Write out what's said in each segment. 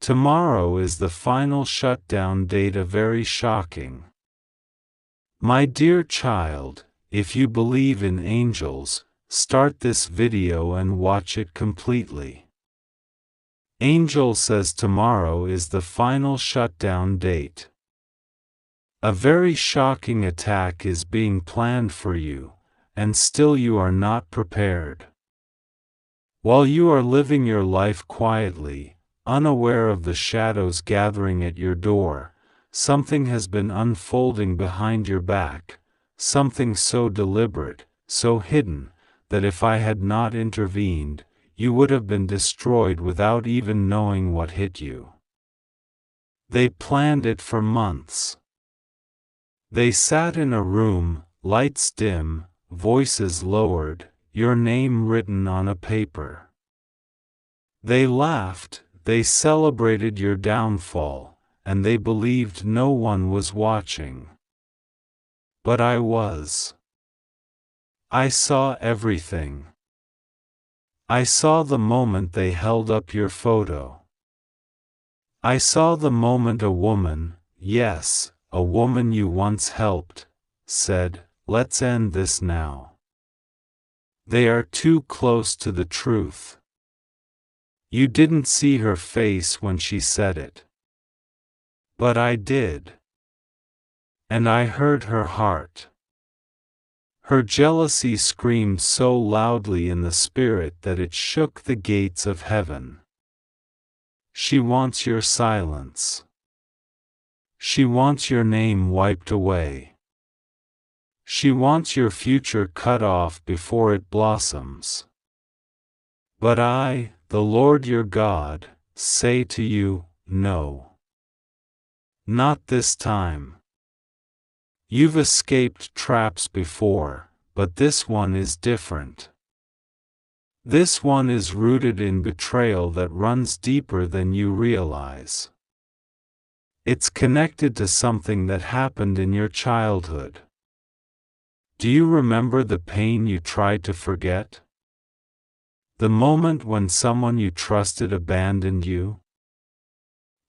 Tomorrow is the final shutdown date. Very shocking. My dear child, if you believe in angels, start this video and watch it completely. Angel says tomorrow is the final shutdown date. A very shocking attack is being planned for you, and still you are not prepared. While you are living your life quietly, unaware of the shadows gathering at your door, something has been unfolding behind your back, something so deliberate, so hidden, that if I had not intervened, you would have been destroyed without even knowing what hit you. They planned it for months. They sat in a room, lights dim, voices lowered, your name written on a paper. They laughed, they celebrated your downfall, and they believed no one was watching. But I was. I saw everything. I saw the moment they held up your photo. I saw the moment a woman, yes, a woman you once helped, said, "Let's end this now." They are too close to the truth. You didn't see her face when she said it. But I did. And I heard her heart. Her jealousy screamed so loudly in the spirit that it shook the gates of heaven. She wants your silence. She wants your name wiped away. She wants your future cut off before it blossoms. But I, the Lord your God, say to you, no. Not this time. You've escaped traps before, but this one is different. This one is rooted in betrayal that runs deeper than you realize. It's connected to something that happened in your childhood. Do you remember the pain you tried to forget? The moment when someone you trusted abandoned you?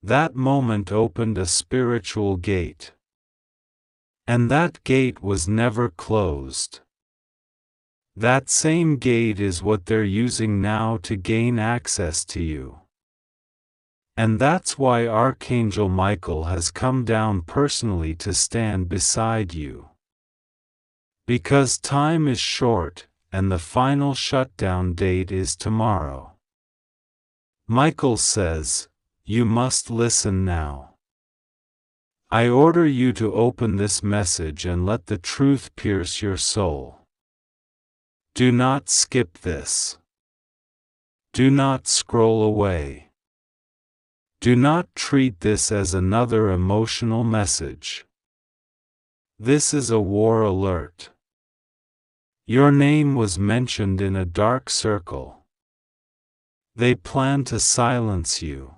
That moment opened a spiritual gate. And that gate was never closed. That same gate is what they're using now to gain access to you. And that's why Archangel Michael has come down personally to stand beside you. Because time is short, and the final shutdown date is tomorrow. Michael says, you must listen now. I order you to open this message and let the truth pierce your soul. Do not skip this. Do not scroll away. Do not treat this as another emotional message. This is a war alert. Your name was mentioned in a dark circle. They plan to silence you.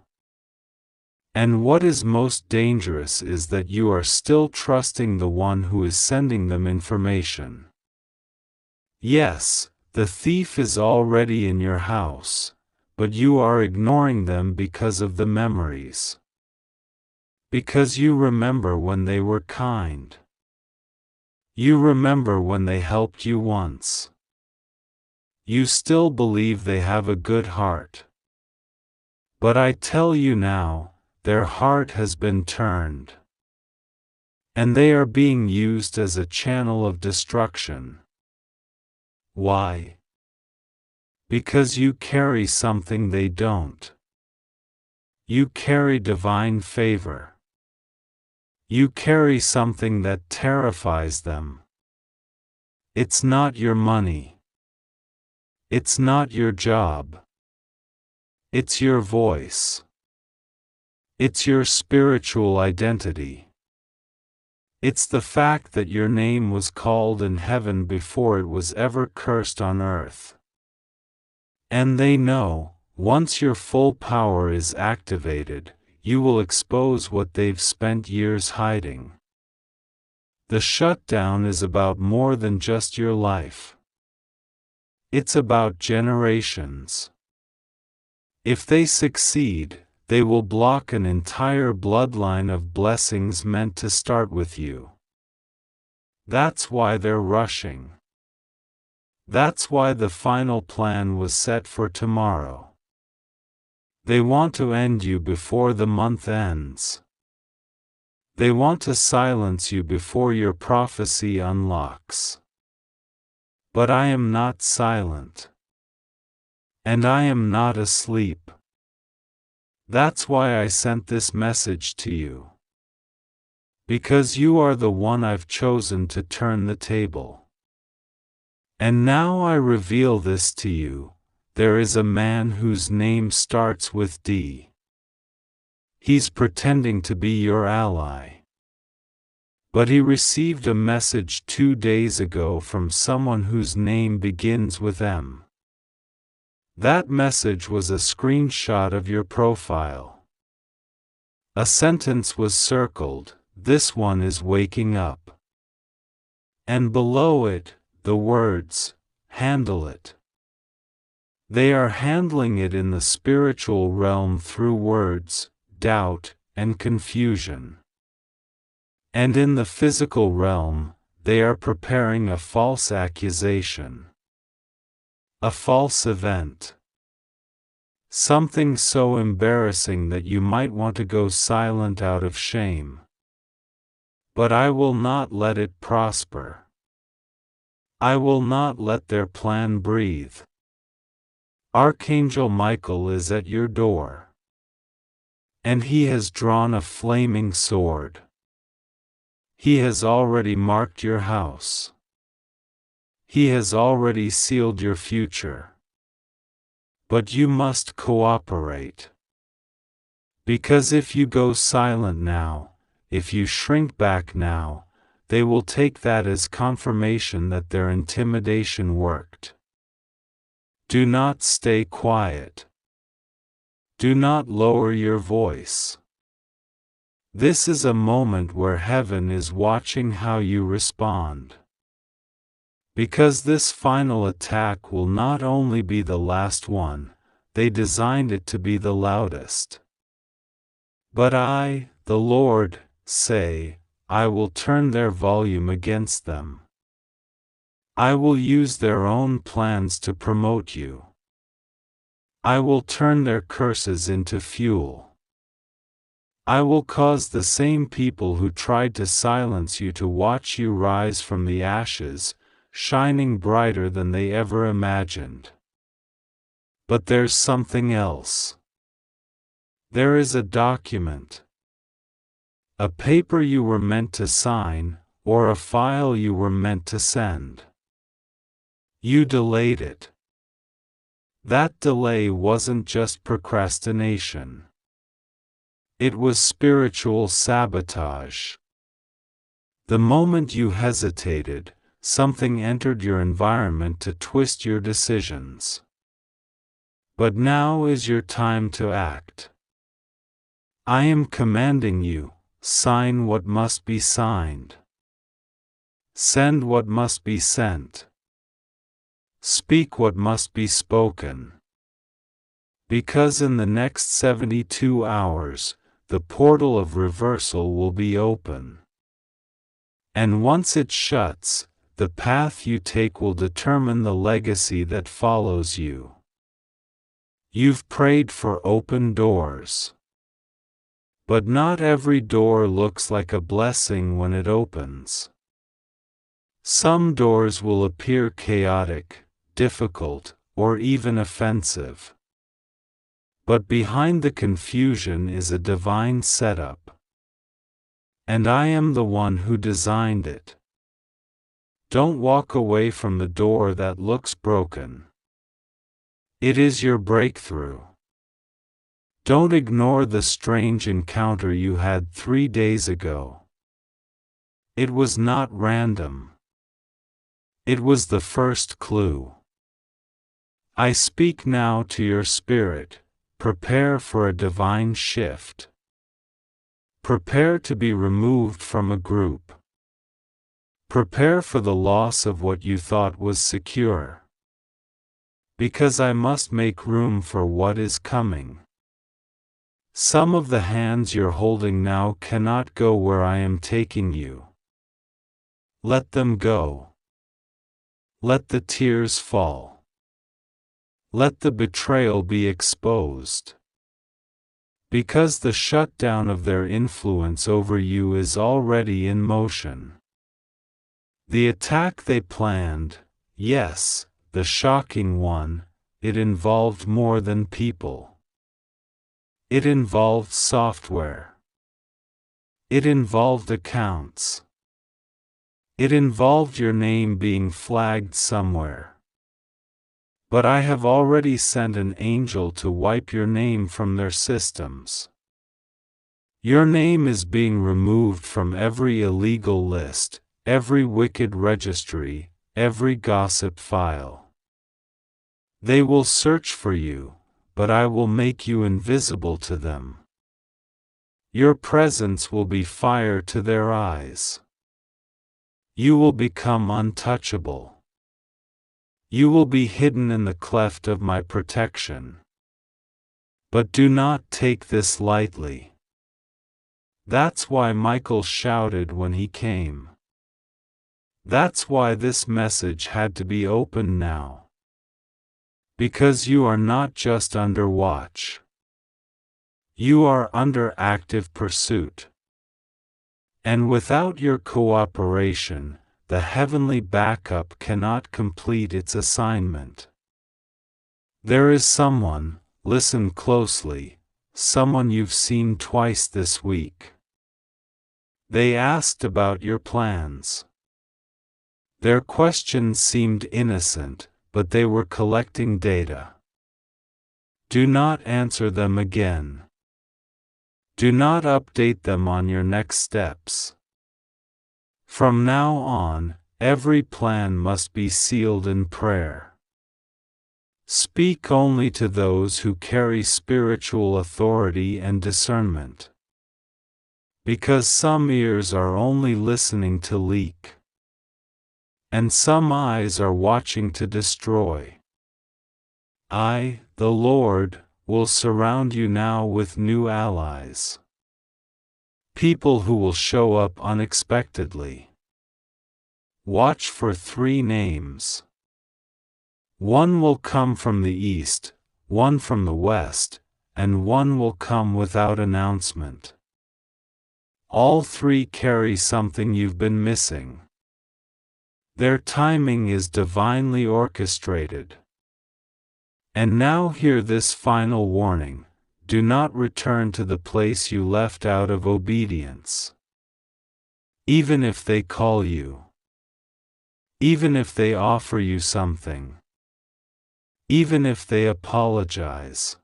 And what is most dangerous is that you are still trusting the one who is sending them information. Yes, the thief is already in your house, but you are ignoring them because of the memories. Because you remember when they were kind. You remember when they helped you once. You still believe they have a good heart. But I tell you now, their heart has been turned. And they are being used as a channel of destruction. Why? Because you carry something they don't. You carry divine favor. You carry something that terrifies them. It's not your money. It's not your job. It's your voice. It's your spiritual identity. It's the fact that your name was called in heaven before it was ever cursed on earth. And they know, once your full power is activated, you will expose what they've spent years hiding. The shutdown is about more than just your life. It's about generations. If they succeed, They will block an entire bloodline of blessings meant to start with you. That's why they're rushing. That's why the final plan was set for tomorrow. They want to end you before the month ends. They want to silence you before your prophecy unlocks. But I am not silent. And I am not asleep. That's why I sent this message to you. Because you are the one I've chosen to turn the table. And now I reveal this to you. There is a man whose name starts with D. He's pretending to be your ally. But he received a message 2 days ago from someone whose name begins with M. That message was a screenshot of your profile. A sentence was circled, "This one is waking up." And below it, the words, "Handle it." They are handling it in the spiritual realm through words, doubt, and confusion. And in the physical realm, they are preparing a false accusation. A false event. Something so embarrassing that you might want to go silent out of shame. But I will not let it prosper. I will not let their plan breathe. Archangel Michael is at your door. And he has drawn a flaming sword. He has already marked your house. He has already sealed your future. But you must cooperate. Because if you go silent now, if you shrink back now, they will take that as confirmation that their intimidation worked. Do not stay quiet. Do not lower your voice. This is a moment where heaven is watching how you respond. Because this final attack will not only be the last one, they designed it to be the loudest. But I, the Lord, say, I will turn their volume against them. I will use their own plans to promote you. I will turn their curses into fuel. I will cause the same people who tried to silence you to watch you rise from the ashes, shining brighter than they ever imagined. But there's something else. There is a document. A paper you were meant to sign, or a file you were meant to send. You delayed it. That delay wasn't just procrastination. It was spiritual sabotage. The moment you hesitated, something entered your environment to twist your decisions. But now is your time to act. I am commanding you, sign what must be signed. Send what must be sent. Speak what must be spoken. Because in the next 72 hours, the portal of reversal will be open. And once it shuts, the path you take will determine the legacy that follows you. You've prayed for open doors. But not every door looks like a blessing when it opens. Some doors will appear chaotic, difficult, or even offensive. But behind the confusion is a divine setup. And I am the one who designed it. Don't walk away from the door that looks broken. It is your breakthrough. Don't ignore the strange encounter you had 3 days ago. It was not random. It was the first clue. I speak now to your spirit. Prepare for a divine shift. Prepare to be removed from a group. Prepare for the loss of what you thought was secure. Because I must make room for what is coming. Some of the hands you're holding now cannot go where I am taking you. Let them go. Let the tears fall. Let the betrayal be exposed. Because the shutdown of their influence over you is already in motion. The attack they planned, yes, the shocking one, it involved more than people. It involved software. It involved accounts. It involved your name being flagged somewhere. But I have already sent an angel to wipe your name from their systems. Your name is being removed from every illegal list, every wicked registry, every gossip file. They will search for you, but I will make you invisible to them. Your presence will be fire to their eyes. You will become untouchable. You will be hidden in the cleft of my protection. But do not take this lightly. That's why Michael shouted when he came. That's why this message had to be opened now. Because you are not just under watch. You are under active pursuit. And without your cooperation, the heavenly backup cannot complete its assignment. There is someone, listen closely, someone you've seen twice this week. They asked about your plans. Their questions seemed innocent, but they were collecting data. Do not answer them again. Do not update them on your next steps. From now on, every plan must be sealed in prayer. Speak only to those who carry spiritual authority and discernment. Because some ears are only listening to leak. And some eyes are watching to destroy. I, the Lord, will surround you now with new allies. People who will show up unexpectedly. Watch for 3 names. One will come from the east, one from the west, and one will come without announcement. All 3 carry something you've been missing. Their timing is divinely orchestrated. And now hear this final warning: do not return to the place you left out of obedience. Even if they call you. Even if they offer you something. Even if they apologize.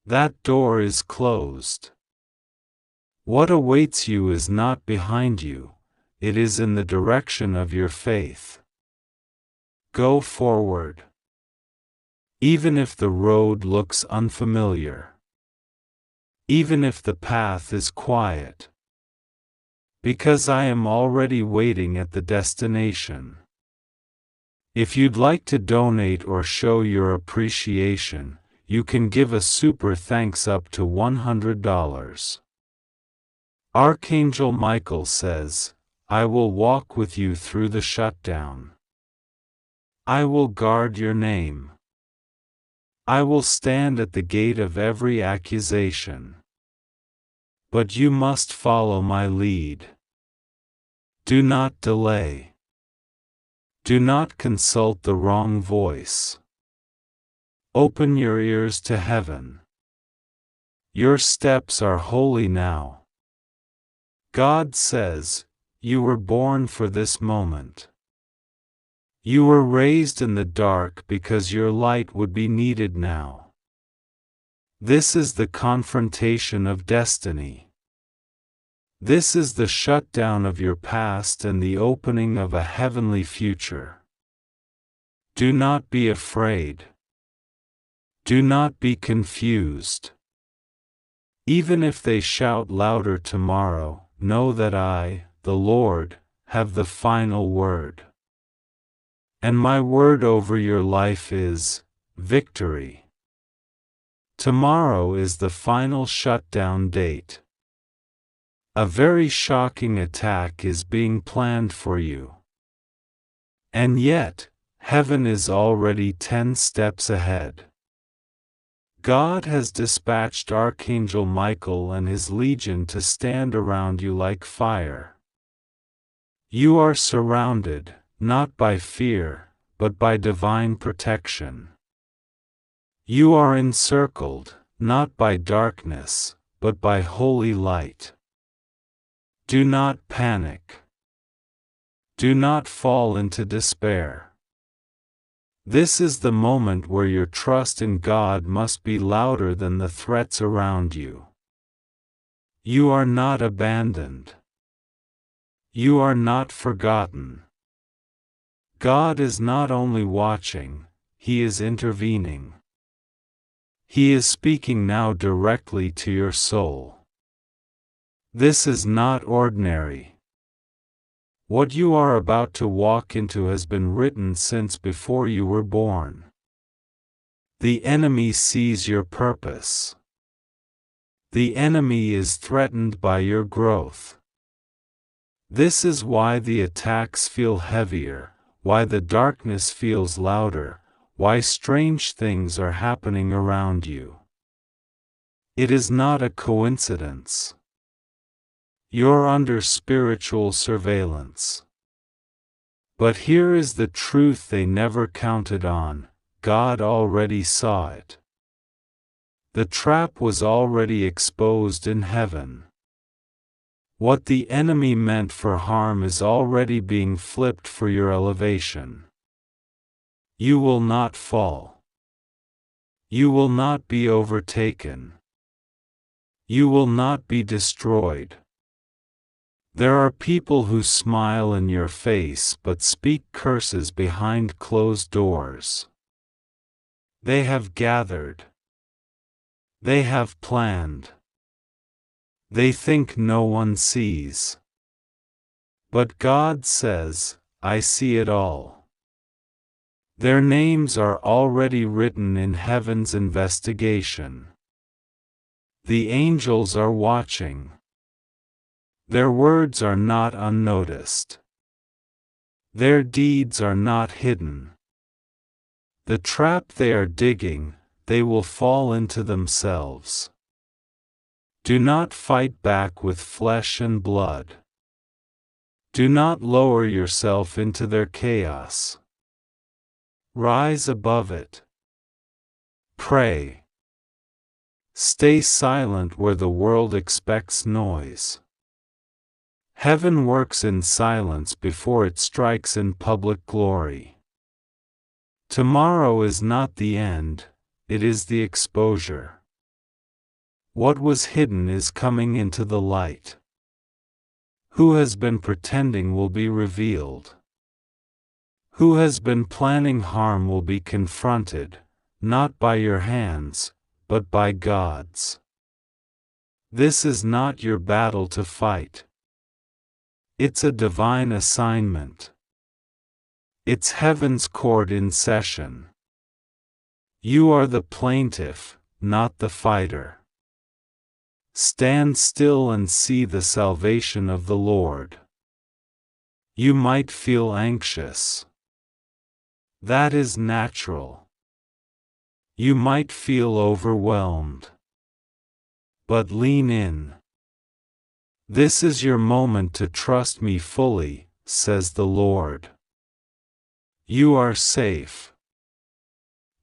That door is closed. What awaits you is not behind you. It is in the direction of your faith. Go forward. Even if the road looks unfamiliar. Even if the path is quiet. Because I am already waiting at the destination. If you'd like to donate or show your appreciation, you can give a super thanks up to $100. Archangel Michael says, I will walk with you through the shutdown. I will guard your name. I will stand at the gate of every accusation. But you must follow my lead. Do not delay. Do not consult the wrong voice. Open your ears to heaven. Your steps are holy now. God says, you were born for this moment. You were raised in the dark because your light would be needed now. This is the confrontation of destiny. This is the shutdown of your past and the opening of a heavenly future. Do not be afraid. Do not be confused. Even if they shout louder tomorrow, know that I, the Lord, have the final word. And my word over your life is victory. Tomorrow is the final shutdown date. A very shocking attack is being planned for you. And yet, heaven is already 10 steps ahead. God has dispatched Archangel Michael and his legion to stand around you like fire. You are surrounded, not by fear, but by divine protection. You are encircled, not by darkness, but by holy light. Do not panic. Do not fall into despair. This is the moment where your trust in God must be louder than the threats around you. You are not abandoned. You are not forgotten. God is not only watching, He is intervening. He is speaking now directly to your soul. This is not ordinary. What you are about to walk into has been written since before you were born. The enemy sees your purpose. The enemy is threatened by your growth. This is why the attacks feel heavier, why the darkness feels louder, why strange things are happening around you. It is not a coincidence. You're under spiritual surveillance. But here is the truth they never counted on: God already saw it. The trap was already exposed in heaven. What the enemy meant for harm is already being flipped for your elevation. You will not fall. You will not be overtaken. You will not be destroyed. There are people who smile in your face but speak curses behind closed doors. They have gathered. They have planned. They think no one sees. But God says, I see it all. Their names are already written in heaven's investigation. The angels are watching. Their words are not unnoticed. Their deeds are not hidden. The trap they are digging, they will fall into themselves. Do not fight back with flesh and blood. Do not lower yourself into their chaos. Rise above it. Pray. Stay silent where the world expects noise. Heaven works in silence before it strikes in public glory. Tomorrow is not the end, it is the exposure. What was hidden is coming into the light. Who has been pretending will be revealed. Who has been planning harm will be confronted, not by your hands, but by God's. This is not your battle to fight. It's a divine assignment. It's heaven's court in session. You are the plaintiff, not the fighter. Stand still and see the salvation of the Lord. You might feel anxious. That is natural. You might feel overwhelmed. But lean in. This is your moment to trust me fully, says the Lord. You are safe.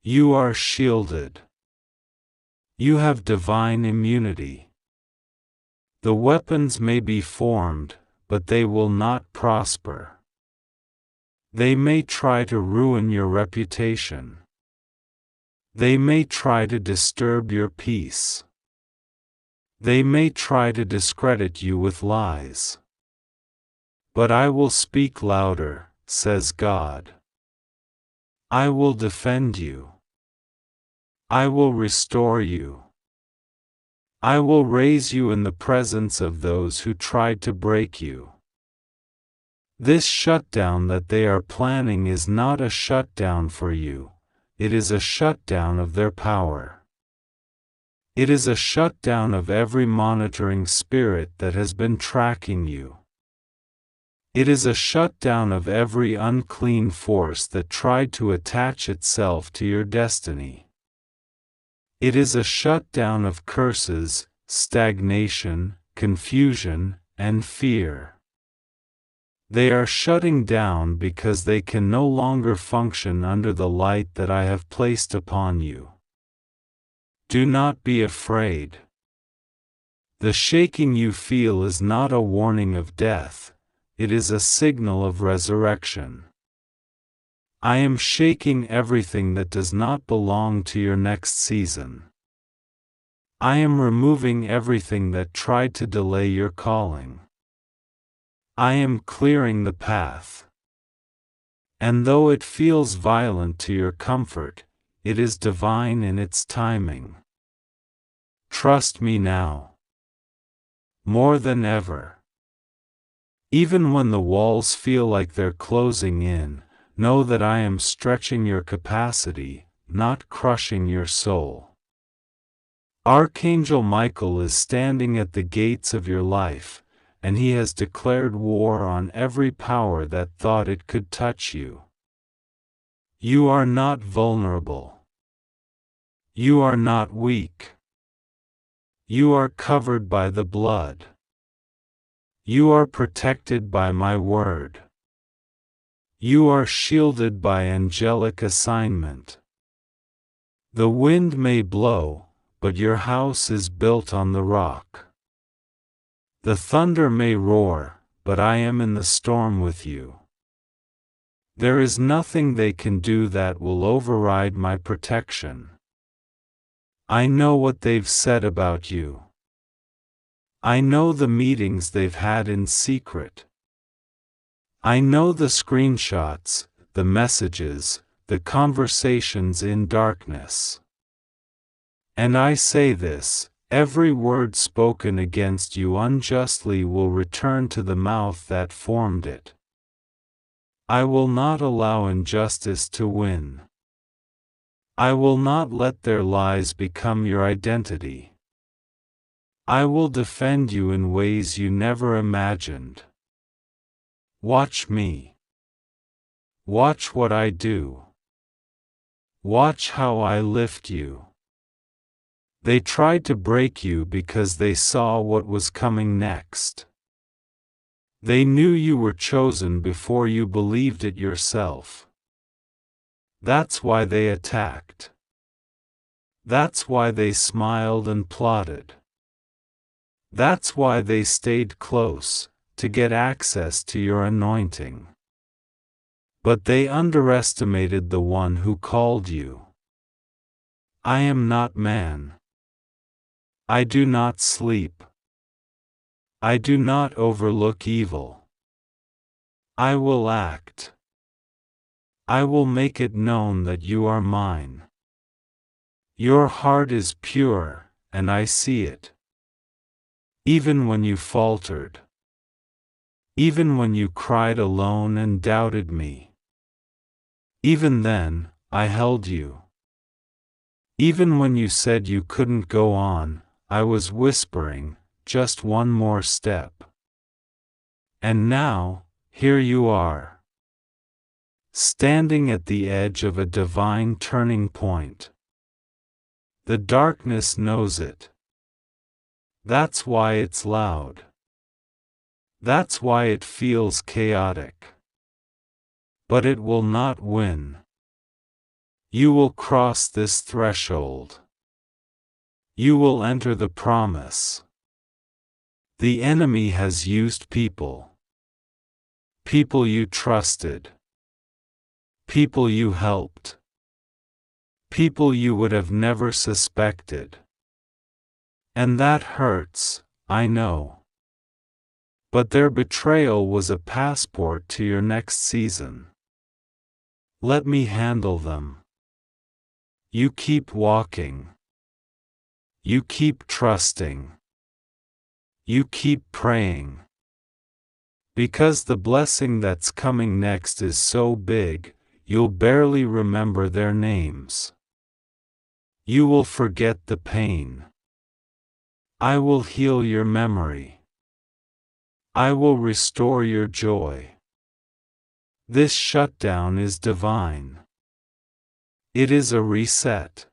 You are shielded. You have divine immunity. The weapons may be formed, but they will not prosper. They may try to ruin your reputation. They may try to disturb your peace. They may try to discredit you with lies. But I will speak louder, says God. I will defend you. I will restore you. I will raise you in the presence of those who tried to break you. This shutdown that they are planning is not a shutdown for you, it is a shutdown of their power. It is a shutdown of every monitoring spirit that has been tracking you. It is a shutdown of every unclean force that tried to attach itself to your destiny. It is a shutdown of curses, stagnation, confusion, and fear. They are shutting down because they can no longer function under the light that I have placed upon you. Do not be afraid. The shaking you feel is not a warning of death, it is a signal of resurrection. I am shaking everything that does not belong to your next season. I am removing everything that tried to delay your calling. I am clearing the path. And though it feels violent to your comfort, it is divine in its timing. Trust me now. More than ever. Even when the walls feel like they're closing in, know that I am stretching your capacity, not crushing your soul. Archangel Michael is standing at the gates of your life, and he has declared war on every power that thought it could touch you. You are not vulnerable. You are not weak. You are covered by the blood. You are protected by my word. You are shielded by angelic assignment. The wind may blow, but your house is built on the rock. The thunder may roar, but I am in the storm with you. There is nothing they can do that will override my protection. I know what they've said about you. I know the meetings they've had in secret. I know the screenshots, the messages, the conversations in darkness. And I say this, every word spoken against you unjustly will return to the mouth that formed it. I will not allow injustice to win. I will not let their lies become your identity. I will defend you in ways you never imagined. Watch me. Watch what I do. Watch how I lift you. They tried to break you because they saw what was coming next. They knew you were chosen before you believed it yourself. That's why they attacked. That's why they smiled and plotted. That's why they stayed close, to get access to your anointing. But they underestimated the one who called you. I am not man. I do not sleep. I do not overlook evil. I will act. I will make it known that you are mine. Your heart is pure, and I see it. Even when you faltered. Even when you cried alone and doubted me. Even then, I held you. Even when you said you couldn't go on, I was whispering, just one more step. And now, here you are. Standing at the edge of a divine turning point. The darkness knows it. That's why it's loud. That's why it feels chaotic. But it will not win. You will cross this threshold. You will enter the promise. The enemy has used people. People you trusted. People you helped. People you would have never suspected. And that hurts, I know. But their betrayal was a passport to your next season. Let me handle them. You keep walking. You keep trusting. You keep praying. Because the blessing that's coming next is so big, you'll barely remember their names. You will forget the pain. I will heal your memory. I will restore your joy. This shutdown is divine. It is a reset.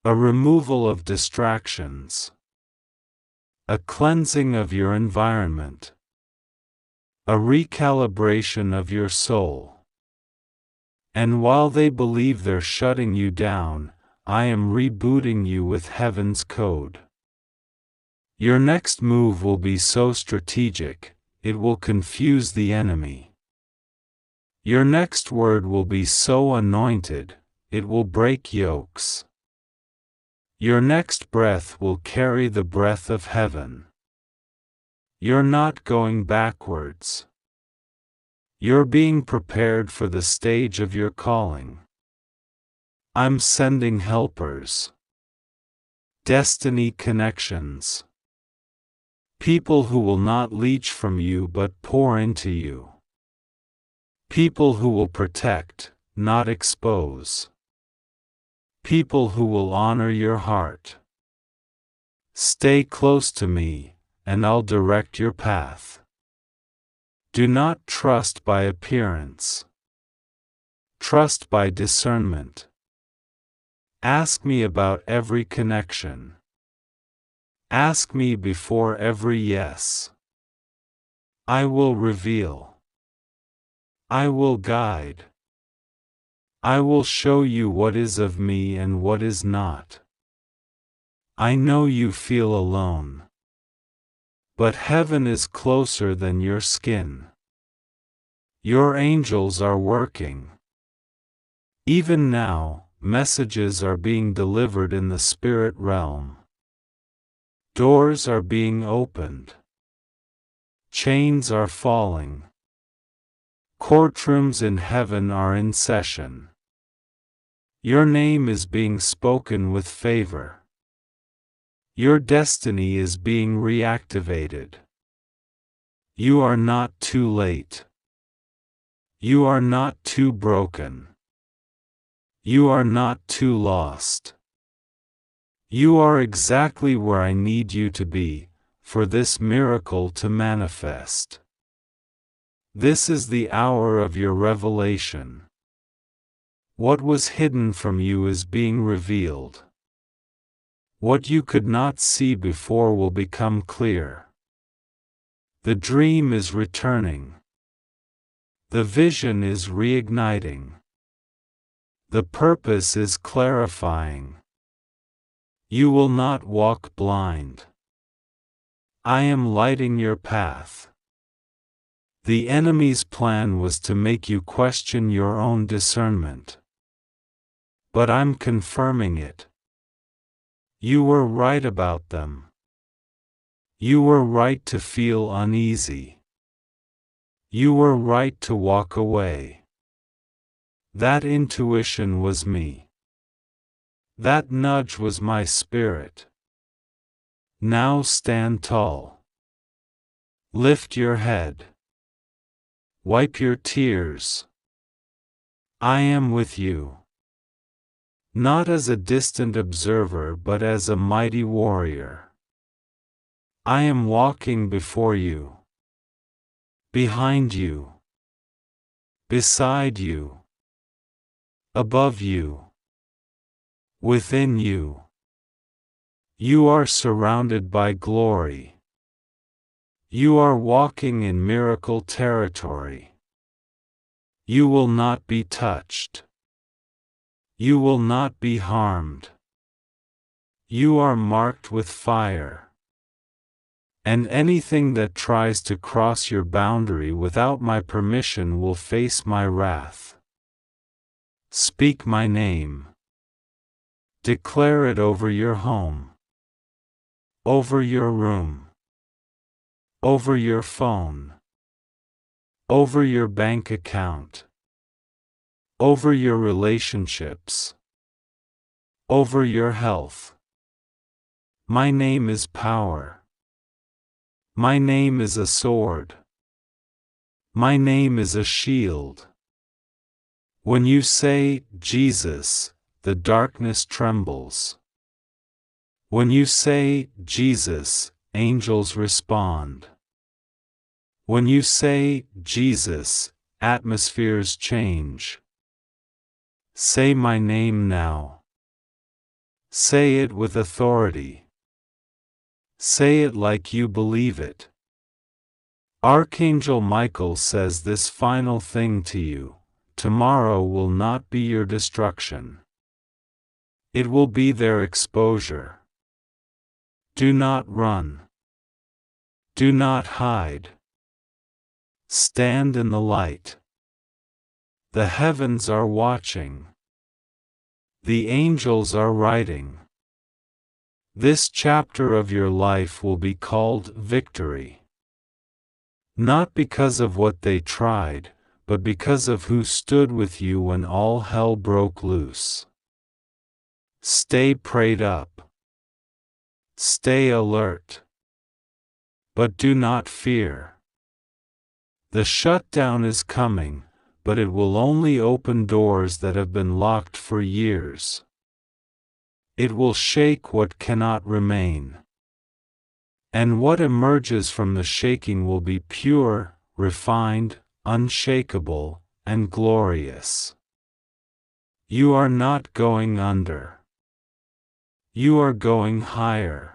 A removal of distractions. A cleansing of your environment. A recalibration of your soul. And while they believe they're shutting you down, I am rebooting you with heaven's code. Your next move will be so strategic, it will confuse the enemy. Your next word will be so anointed, it will break yokes. Your next breath will carry the breath of heaven. You're not going backwards. You're being prepared for the stage of your calling. I'm sending helpers. Destiny connections. People who will not leech from you but pour into you. People who will protect, not expose. People who will honor your heart. Stay close to me, and I'll direct your path. Do not trust by appearance. Trust by discernment. Ask me about every connection. Ask me before every yes. I will reveal. I will guide. I will show you what is of me and what is not. I know you feel alone. But heaven is closer than your skin. Your angels are working. Even now, messages are being delivered in the spirit realm. Doors are being opened. Chains are falling. Courtrooms in heaven are in session. Your name is being spoken with favor. Your destiny is being reactivated. You are not too late. You are not too broken. You are not too lost. You are exactly where I need you to be, for this miracle to manifest. This is the hour of your revelation. What was hidden from you is being revealed. What you could not see before will become clear. The dream is returning. The vision is reigniting. The purpose is clarifying. You will not walk blind. I am lighting your path. The enemy's plan was to make you question your own discernment. But I'm confirming it. You were right about them. You were right to feel uneasy. You were right to walk away. That intuition was me. That nudge was my spirit. Now stand tall. Lift your head. Wipe your tears. I am with you. Not as a distant observer but as a mighty warrior. I am walking before you. Behind you. Beside you. Above you. Within you. You are surrounded by glory. You are walking in miracle territory. You will not be touched. You will not be harmed. You are marked with fire. And anything that tries to cross your boundary without my permission will face my wrath. Speak my name. Declare it over your home. Over your room. Over your phone. Over your bank account. Over your relationships. Over your health. My name is power. My name is a sword. My name is a shield. When you say, Jesus, the darkness trembles. When you say, Jesus, angels respond. When you say, Jesus, atmospheres change. Say my name now. Say it with authority. Say it like you believe it. Archangel Michael says this final thing to you: tomorrow will not be your destruction. It will be their exposure. Do not run. Do not hide. Stand in the light. The heavens are watching. The angels are writing. This chapter of your life will be called victory. Not because of what they tried, but because of who stood with you when all hell broke loose. Stay prayed up. Stay alert. But do not fear. The shutdown is coming, but it will only open doors that have been locked for years. It will shake what cannot remain. And what emerges from the shaking will be pure, refined, unshakable, and glorious. You are not going under. You are going higher.